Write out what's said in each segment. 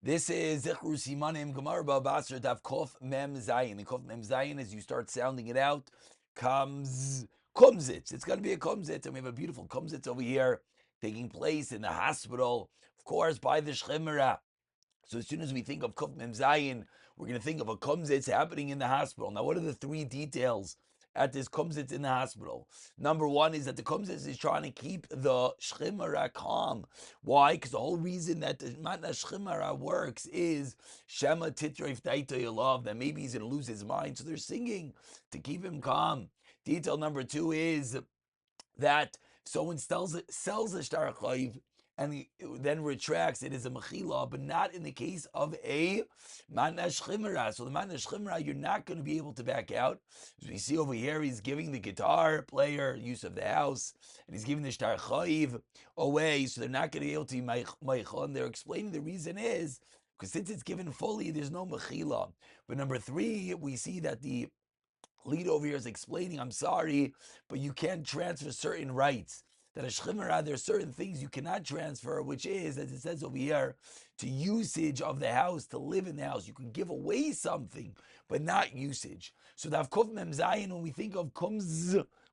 This is Zichru Simanim Gemara Basra Daf Kof Mem Zayin. And Kof Mem Zayin, as you start sounding it out, comes Kumzits. It's going to be a Kumzits, and we have a beautiful Kumzits over here taking place in the hospital, of course, by the Shchimera. So as soon as we think of Kof Mem Zayin, we're going to think of a Kumzits happening in the hospital. Now, what are the three details at this Kumzits in the hospital? Number one is that the Kumzits is trying to keep the Shchimera calm. Why? Because the whole reason that the Matna Shchimera works is Shema Titref Daita Yalav, that maybe he's going to lose his mind. So they're singing to keep him calm. Detail number two is that someone sells a Shtar Chayiv and he then retracts, it is a mechila, but not in the case of a matna shchimera. So the matna shchimera, you're not going to be able to back out. As we see over here, he's giving the guitar player use of the house, and he's giving the shtar chayiv away, so they're not going to be able to be meichel. And they're explaining the reason is because since it's given fully, there's no mechila. But number three, we see that the lead over here is explaining, I'm sorry, but you can't transfer certain rights. That a shchimera, there are certain things you cannot transfer, which is, as it says over here, to usage of the house, to live in the house. You can give away something, but not usage. So the Avkov Mem Zayin, when we think of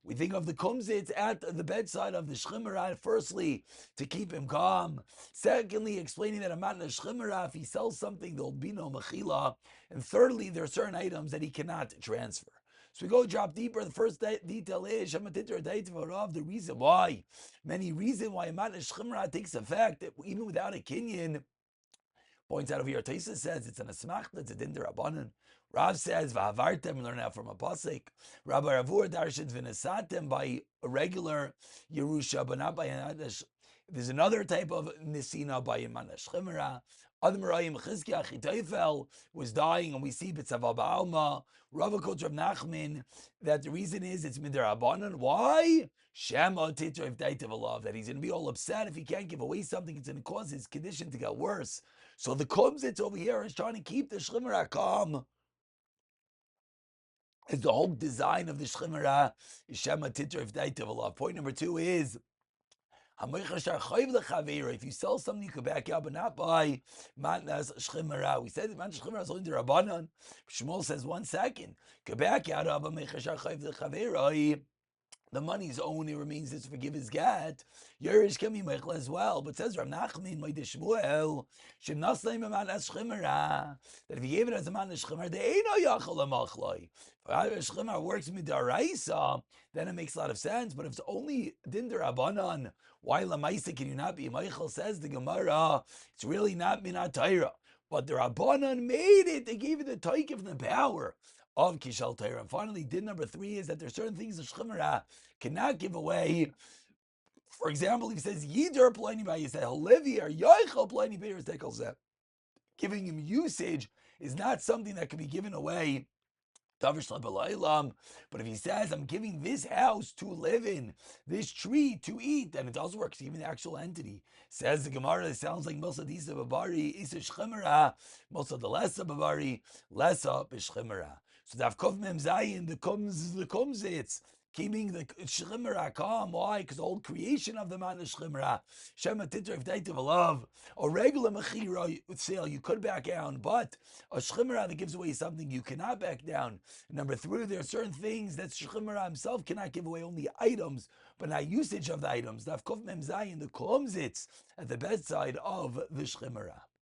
we think of the kumzits at the bedside of the shchimera, firstly, to keep him calm. Secondly, explaining that a matna shchimera, if he sells something, there'll be no mechila. And thirdly, there are certain items that he cannot transfer. So we go drop deeper. The first detail is the reason why. Many reasons why a matna shchimra takes effect, even without a kinyan. Points out over here, Taisa says it's an asmachta, it's a din derabanan. Rav says, v'havartem, learn out from a pasuk. Rabbi Ravur darshins v'nesatem by a regular Yerusha, but not by an Adash. There's another type of nisina by a matna shchimra. Adam Rayim Chizkiah Chitoifel was dying, and we see B'tzava Ba'alma, Rava Koch Rav Nachman, that the reason is it's Midarabanan. Why? Shema Titra Daitav Alav, that he's going to be all upset if he can't give away something, it's going to cause his condition to get worse. So the Kumzits over here is trying to keep the Shchimera calm. It's the whole design of the Shchimera is Shema Titra Daitav Alav. Point number two is if you sell something, you could back out, but not buy matnas shchimera. We said matnas shchimera is only the rabbanon. Shmuel says 1 second. Could back out of the money's only remains to forgive his get. Yerish can be meichel as well. But says Rav Nachman, my Shmuel, Shem Nasleim Matnas Shchimera, that if he gave it as a Matnas Shchimera, they ain't no Yachal Amachloi. If Shchimera works midaraisa, then it makes a lot of sense. But if it's only Din Derabanan, why Lamaisa can you not be meichel? Says the Gemara, it's really not Minat Torah. But the Rabbanan made it. They gave it the taik of the power of Kishal Torah. And finally, din number three is that there are certain things the Shchimera cannot give away. For example, he says, Yidur Pliny by Yisrael, Halevi or Yoichel Pliny Beir Tekelzeh. Giving him usage is not something that can be given away. But if he says, I'm giving this house to live in, this tree to eat, then it does work. So even the actual entity says the Gemara, it sounds like Mosa Disa Babari, Isa Shchimera, Mosa the Lesa Babari, Lesa Bishchimera. So the Avkov Mem Zayin, the Kumzits, keeping the Shchimera calm. Why? Because the whole creation of the Matna Shchimera, Shema Titra if Daitav Alav, a regular Mechira sale, you could back down, but a Shchimera that gives away something you cannot back down. Number three, there are certain things that Shchimera himself cannot give away, only items, but not usage of the items. The Avkov Mem Zayin, the Kumzits, at the bedside of the Shchimera.